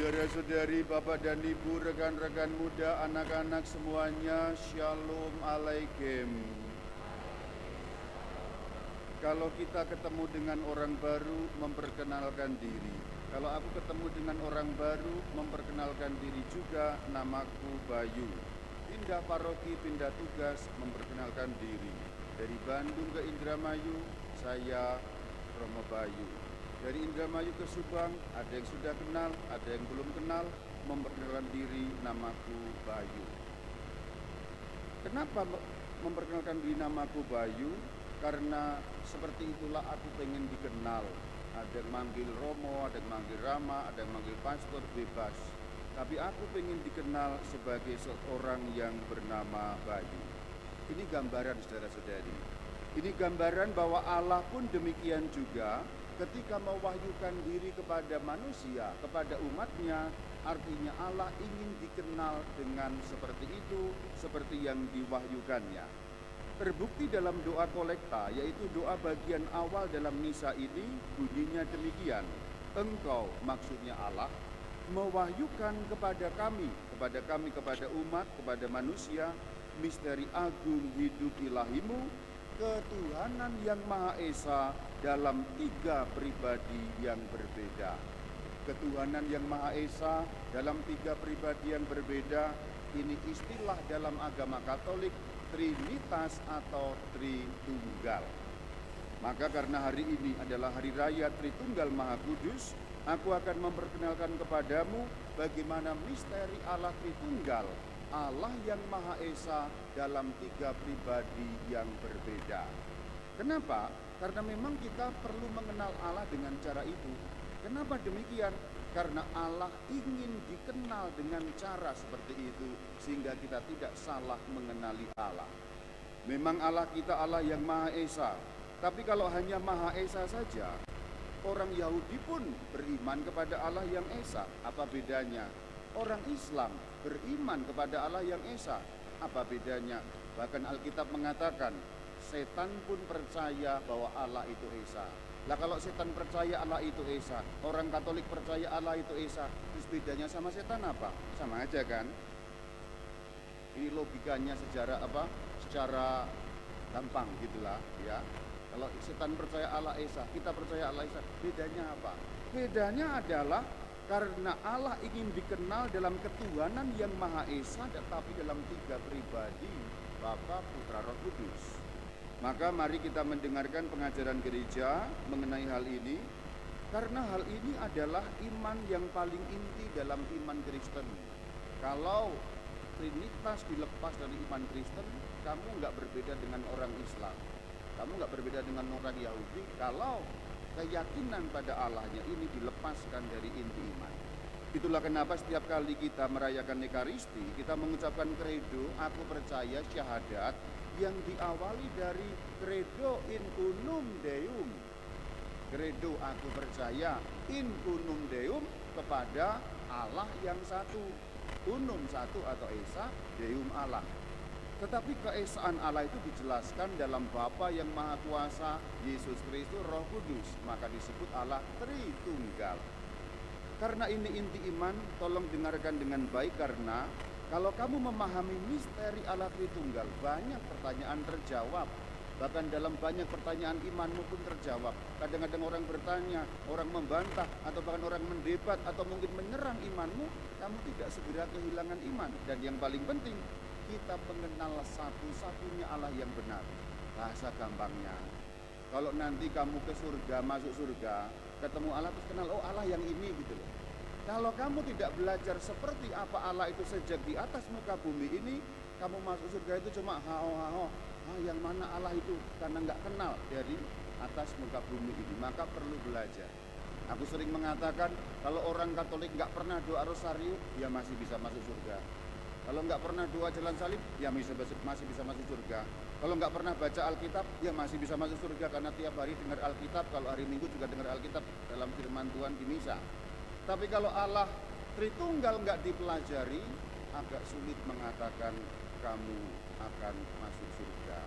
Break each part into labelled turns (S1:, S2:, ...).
S1: Saudara-saudari, Bapak dan Ibu, rekan-rekan muda, anak-anak semuanya, Shalom Alaikum. Kalau kita ketemu dengan orang baru, memperkenalkan diri. Kalau aku ketemu dengan orang baru, memperkenalkan diri juga, namaku Bayu. Pindah paroki, pindah tugas, memperkenalkan diri. Dari Bandung ke Indramayu, saya Romo Bayu. Dari Indramayu ke Subang, ada yang sudah kenal, ada yang belum kenal, memperkenalkan diri, namaku Bayu. Kenapa memperkenalkan diri namaku Bayu? Karena seperti itulah aku pengen dikenal. Ada yang manggil Romo, ada yang manggil Rama, ada yang manggil Pastor, bebas. Tapi aku pengen dikenal sebagai seorang yang bernama Bayu. Ini gambaran, saudara-saudari. Ini gambaran bahwa Allah pun demikian juga. Ketika mewahyukan diri kepada manusia, kepada umatnya, artinya Allah ingin dikenal dengan seperti itu, seperti yang diwahyukannya. Terbukti dalam doa kolekta, yaitu doa bagian awal dalam misa ini, bunyinya demikian. Engkau, maksudnya Allah, mewahyukan kepada kami, kepada umat, kepada manusia, misteri agung hidup ilahimu, ketuhanan yang Maha Esa dalam 3 pribadi yang berbeda. Ketuhanan yang Maha Esa dalam 3 pribadi yang berbeda, ini istilah dalam agama Katolik Trinitas atau Tritunggal. Maka karena hari ini adalah hari raya Tritunggal Maha Kudus, aku akan memperkenalkan kepadamu bagaimana misteri Allah Tritunggal, Allah yang Maha Esa dalam 3 pribadi yang berbeda. Kenapa? Karena memang kita perlu mengenal Allah dengan cara itu. Kenapa demikian? Karena Allah ingin dikenal dengan cara seperti itu, sehingga kita tidak salah mengenali Allah. Memang Allah kita Allah yang Maha Esa, tapi kalau hanya Maha Esa saja, orang Yahudi pun beriman kepada Allah yang Esa. Apa bedanya? Orang Islam beriman kepada Allah yang Esa. Apa bedanya? Bahkan Alkitab mengatakan setan pun percaya bahwa Allah itu Esa. Lah kalau setan percaya Allah itu Esa, orang Katolik percaya Allah itu Esa, terus bedanya sama setan apa? Sama aja kan? Ini logikanya secara gampang gitulah ya. Kalau setan percaya Allah Esa, kita percaya Allah Esa, bedanya apa? Bedanya adalah karena Allah ingin dikenal dalam ketuhanan yang Maha Esa, tetapi dalam 3 pribadi, Bapa, Putra, Roh Kudus. Maka mari kita mendengarkan pengajaran gereja mengenai hal ini, karena hal ini adalah iman yang paling inti dalam iman Kristen. Kalau Trinitas dilepas dari iman Kristen, kamu nggak berbeda dengan orang Islam, kamu nggak berbeda dengan orang Yahudi. Kalau keyakinan pada Allahnya ini dilepaskan dari inti iman. Itulah kenapa setiap kali kita merayakan Ekaristi, kita mengucapkan credo, aku percaya, syahadat, yang diawali dari credo in unum Deum. Credo aku percaya in unum Deum, kepada Allah yang satu. Unum satu atau Esa, Deum Allah. Tetapi keesaan Allah itu dijelaskan dalam Bapa yang Maha Kuasa, Yesus Kristus, Roh Kudus. Maka disebut Allah Tritunggal. Karena ini inti iman, tolong dengarkan dengan baik, karena kalau kamu memahami misteri Allah Tritunggal, banyak pertanyaan terjawab. Bahkan dalam banyak pertanyaan imanmu pun terjawab. Kadang-kadang orang bertanya, orang membantah, atau bahkan orang mendebat, atau mungkin menyerang imanmu, kamu tidak segera kehilangan iman. Dan yang paling penting, kita mengenal satu-satunya Allah yang benar. Bahasa gampangnya, kalau nanti kamu ke surga, masuk surga, ketemu Allah, terus kenal, oh Allah yang ini gitu loh. Kalau kamu tidak belajar seperti apa Allah itu sejak di atas muka bumi ini, kamu masuk surga itu cuma hao-hao. Yang mana Allah itu, karena nggak kenal dari atas muka bumi ini. Maka perlu belajar. Aku sering mengatakan, kalau orang Katolik nggak pernah doa rosario, ya masih bisa masuk surga. Kalau nggak pernah doa jalan salib, ya masih bisa masuk surga. Kalau nggak pernah baca Alkitab, ya masih bisa masuk surga, karena tiap hari dengar Alkitab. Kalau hari Minggu juga dengar Alkitab dalam firman Tuhan di misa. Tapi kalau Allah Tritunggal nggak dipelajari, agak sulit mengatakan kamu akan masuk surga.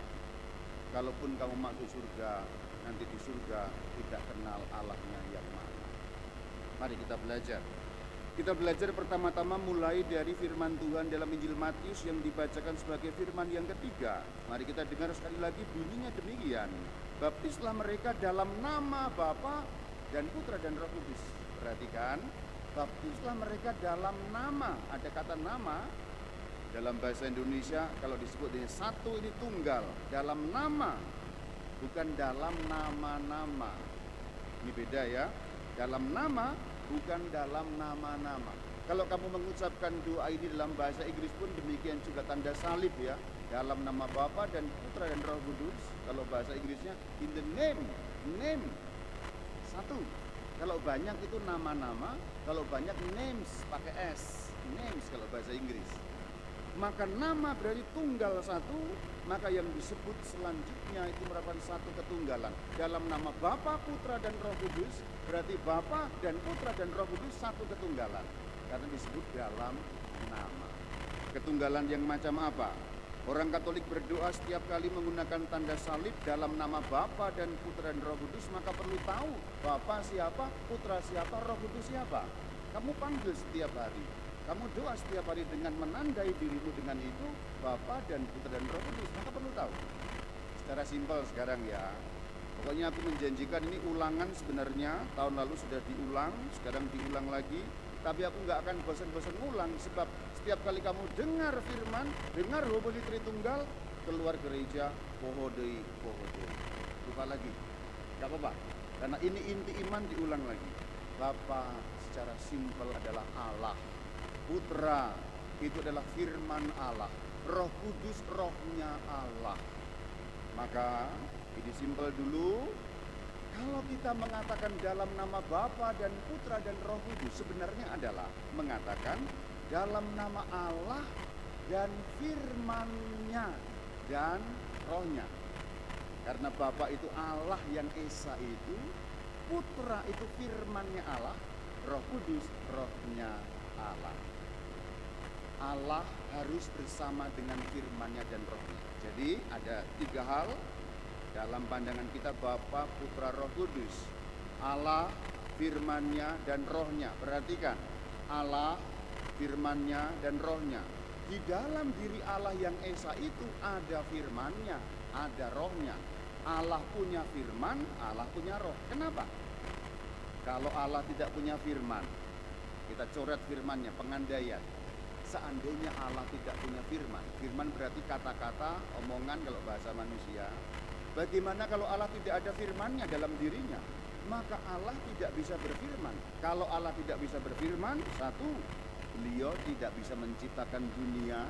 S1: Kalaupun kamu masuk surga, nanti di surga tidak kenal Allahnya yang mana. Mari kita belajar. Kita belajar pertama-tama mulai dari firman Tuhan dalam Injil Matius yang dibacakan sebagai firman yang ketiga. Mari kita dengar sekali lagi, bunyinya demikian. Baptislah mereka dalam nama Bapa dan Putra dan Roh Kudus. Perhatikan, baptislah mereka dalam nama. Ada kata nama dalam bahasa Indonesia, kalau disebut dengan satu ini tunggal, dalam nama, bukan dalam nama-nama. Ini beda ya. Dalam nama, bukan dalam nama-nama. Kalau kamu mengucapkan doa ini dalam bahasa Inggris pun demikian juga, tanda salib ya. Dalam nama Bapa dan Putra dan Roh Kudus. Kalau bahasa Inggrisnya in the name, name satu. Kalau banyak itu nama-nama, kalau banyak names pakai S, names kalau bahasa Inggris. Maka nama berarti tunggal satu, maka yang disebut selanjutnya itu merupakan satu ketunggalan. Dalam nama Bapa, Putra dan Roh Kudus, berarti Bapa dan Putra dan Roh Kudus satu ketunggalan. Karena disebut dalam nama. Ketunggalan yang macam apa? Orang Katolik berdoa setiap kali menggunakan tanda salib dalam nama Bapa dan Putra dan Roh Kudus, maka perlu tahu Bapa siapa, Putra siapa, Roh Kudus siapa. Kamu panggil setiap hari. Kamu doa setiap hari dengan menandai dirimu dengan itu, Bapa dan Putra dan Roh Kudus, maka perlu tahu. Secara simpel sekarang ya. Pokoknya aku menjanjikan ini ulangan sebenarnya, tahun lalu sudah diulang, sekarang diulang lagi. Tapi aku nggak akan bosan-bosan ngulang, sebab setiap kali kamu dengar firman, dengar Holy Tritunggal, keluar gereja, pohodei. Lupa lagi, nggak apa-apa. Karena ini inti iman diulang lagi. Bapa secara simpel adalah Allah. Putra itu adalah firman Allah. Roh Kudus rohnya Allah. Maka ini simpel dulu. Kalau kita mengatakan dalam nama Bapa dan Putra dan Roh Kudus, sebenarnya adalah mengatakan dalam nama Allah dan firman-Nya dan rohnya. Karena Bapa itu Allah yang Esa itu, Putra itu firman-Nya Allah, Roh Kudus rohnya Allah. Allah harus bersama dengan firman-Nya dan rohnya. Jadi ada tiga hal dalam pandangan kita, Bapa, Putra, Roh Kudus. Allah, firman-Nya dan rohnya. Perhatikan, Allah, firman-Nya dan rohnya. Di dalam diri Allah yang Esa itu ada firman-Nya, ada rohnya. Allah punya firman, Allah punya roh. Kenapa? Kalau Allah tidak punya firman, kita coret firman-Nya, pengandaian. Seandainya Allah tidak punya firman, firman berarti kata-kata, omongan kalau bahasa manusia. Bagaimana kalau Allah tidak ada firman-Nya dalam dirinya? Maka Allah tidak bisa berfirman. Kalau Allah tidak bisa berfirman, satu, beliau tidak bisa menciptakan dunia.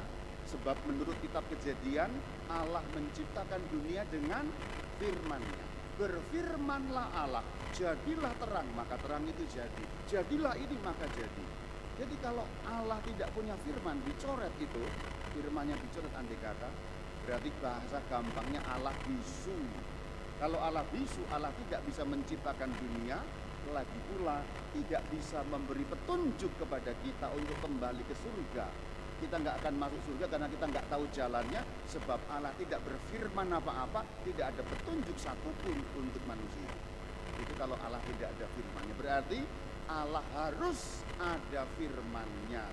S1: Sebab menurut kitab Kejadian, Allah menciptakan dunia dengan firman-Nya. Berfirmanlah Allah, jadilah terang, maka terang itu jadi. Jadilah ini, maka jadi. Jadi kalau Allah tidak punya firman, dicoret itu, firman-Nya dicoret andai kata, berarti bahasa gampangnya Allah bisu. Kalau Allah bisu, Allah tidak bisa menciptakan dunia, lagi pula tidak bisa memberi petunjuk kepada kita untuk kembali ke surga. Kita nggak akan masuk surga karena kita nggak tahu jalannya, sebab Allah tidak berfirman apa-apa, tidak ada petunjuk satupun untuk manusia. Itu kalau Allah tidak ada firman-Nya, berarti Allah harus ada firman-Nya.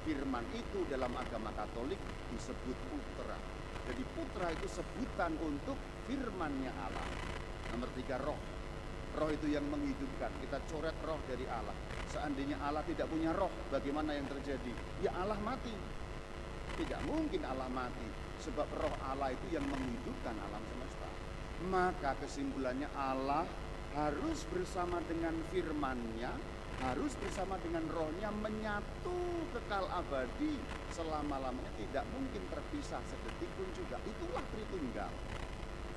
S1: Firman itu dalam agama Katolik disebut putra. Jadi putra itu sebutan untuk firman-Nya Allah. Nomor 3, roh. Roh itu yang menghidupkan. Kita coret roh dari Allah. Seandainya Allah tidak punya roh, bagaimana yang terjadi? Ya Allah mati. Tidak mungkin Allah mati, sebab roh Allah itu yang menghidupkan alam semesta. Maka kesimpulannya Allah harus bersama dengan firman-Nya, harus bersama dengan rohnya, menyatu kekal abadi selama-lamanya, tidak mungkin terpisah sedetik pun juga. Itulah Tritunggal.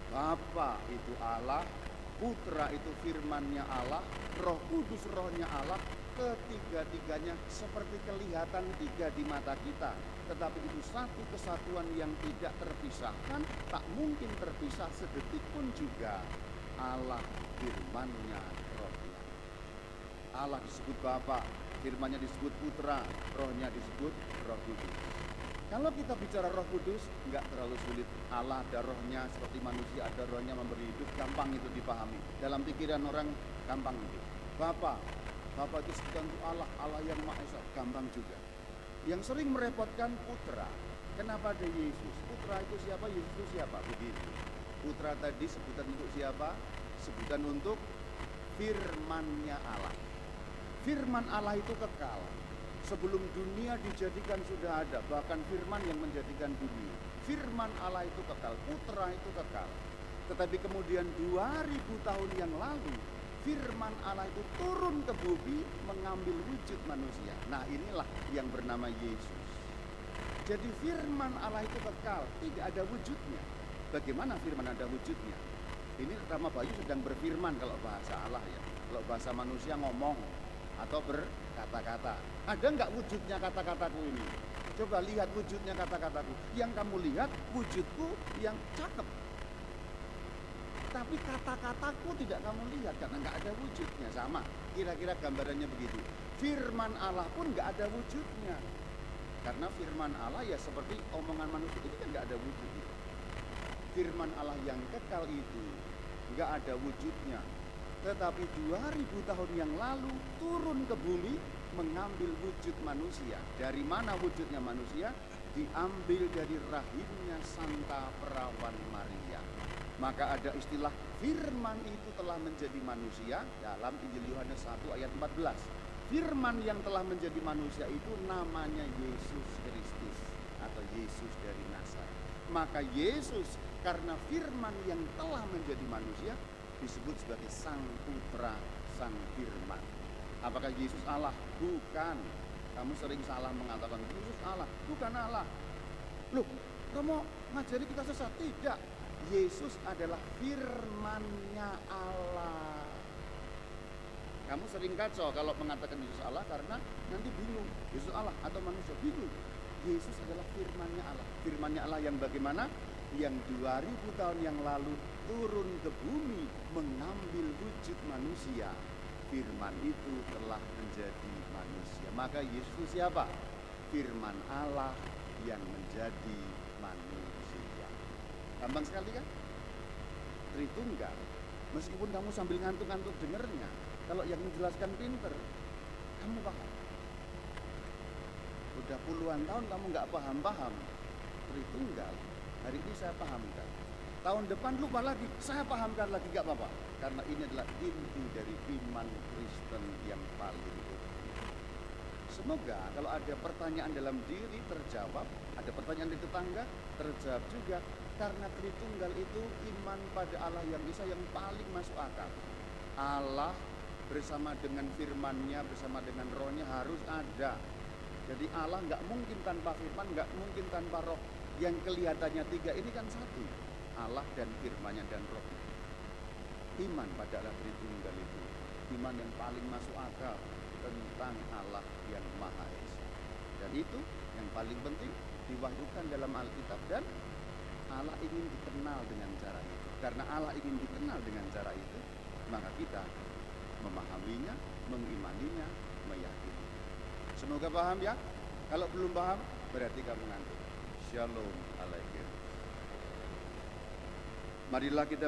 S1: Bapa itu Allah, Putra itu firman-Nya Allah, Roh Kudus rohnya Allah. Ketiga-tiganya seperti kelihatan tiga di mata kita, tetapi itu satu kesatuan yang tidak terpisahkan, tak mungkin terpisah sedetik pun juga. Allah, firman-Nya, rohnya. Allah disebut Bapa, firman-Nya disebut Putra, rohnya disebut Roh Kudus. Kalau kita bicara Roh Kudus, enggak terlalu sulit. Allah ada rohnya, seperti manusia ada rohnya memberi hidup, gampang itu dipahami. Dalam pikiran orang gampang itu. Bapa, Bapa itu sebutan untuk Allah, Allah yang Maha Esa, gampang juga. Yang sering merepotkan putra. Kenapa ada Yesus? Putra itu siapa? Yesus itu siapa? Begitu. Putra tadi sebutan untuk siapa? Sebutan untuk firman-Nya Allah. Firman Allah itu kekal. Sebelum dunia dijadikan sudah ada, bahkan firman yang menjadikan dunia. Firman Allah itu kekal, putra itu kekal. Tetapi kemudian 2000 tahun yang lalu, firman Allah itu turun ke bumi mengambil wujud manusia. Nah, inilah yang bernama Yesus. Jadi firman Allah itu kekal, tidak ada wujudnya. Bagaimana firman ada wujudnya? Ini Rama Bayu sedang berfirman kalau bahasa Allah ya. Kalau bahasa manusia ngomong atau berkata-kata. Ada nggak wujudnya kata-kataku ini? Coba lihat wujudnya kata-kataku. Yang kamu lihat wujudku yang cakep. Tapi kata-kataku tidak kamu lihat karena nggak ada wujudnya. Sama, kira-kira gambarannya begitu. Firman Allah pun nggak ada wujudnya. Karena firman Allah ya seperti omongan manusia itu kan nggak ada wujudnya. Firman Allah yang kekal itu nggak ada wujudnya. Tetapi 2000 tahun yang lalu turun ke bumi mengambil wujud manusia. Dari mana wujudnya manusia? Diambil dari rahimnya Santa Perawan Maria. Maka ada istilah firman itu telah menjadi manusia dalam Injil Yohanes 1 ayat 14. Firman yang telah menjadi manusia itu namanya Yesus Kristus atau Yesus dari Nazaret. Maka Yesus karena firman yang telah menjadi manusia disebut sebagai Sang Putra, Sang Firman. Apakah Yesus Allah? Bukan. Kamu sering salah mengatakan Yesus Allah, bukan Allah. Loh, kamu ngajari kita sesat? Tidak. Yesus adalah firman-Nya Allah. Kamu sering kacau kalau mengatakan Yesus Allah karena nanti bingung. Yesus Allah atau manusia? Bingung. Yesus adalah firman-Nya Allah. Firman-Nya Allah yang bagaimana? Yang 2000 tahun yang lalu turun ke bumi mengambil wujud manusia. Firman itu telah menjadi manusia. Maka Yesus itu siapa? Firman Allah yang menjadi manusia. Gampang sekali kan? Tritunggal. Meskipun kamu sambil ngantuk-ngantuk dengernya, kalau yang menjelaskan pinter, kamu paham. Udah puluhan tahun kamu nggak paham-paham Tritunggal. Hari ini saya pahamkan. Tahun depan lupa lagi, saya pahamkan lagi, gak apa-apa. Karena ini adalah inti dari iman Kristen yang paling utama. Semoga kalau ada pertanyaan dalam diri terjawab, ada pertanyaan di tetangga terjawab juga. Karena Tritunggal itu iman pada Allah yang Esa yang paling masuk akal. Allah bersama dengan firman-Nya, bersama dengan rohnya harus ada. Jadi Allah gak mungkin tanpa firman, gak mungkin tanpa roh. Yang kelihatannya tiga ini kan satu, Allah dan firman-Nya dan roh. Iman pada Allah Tritunggal itu iman yang paling masuk akal tentang Allah yang Maha Esa. Dan itu yang paling penting diwahyukan dalam Alkitab, dan Allah ingin dikenal dengan cara itu. Karena Allah ingin dikenal dengan cara itu, maka kita memahaminya, mengimaninya, meyakini. Semoga paham ya. Kalau belum paham berarti kamu ngantuk. Shalom alaikum. Marilah kita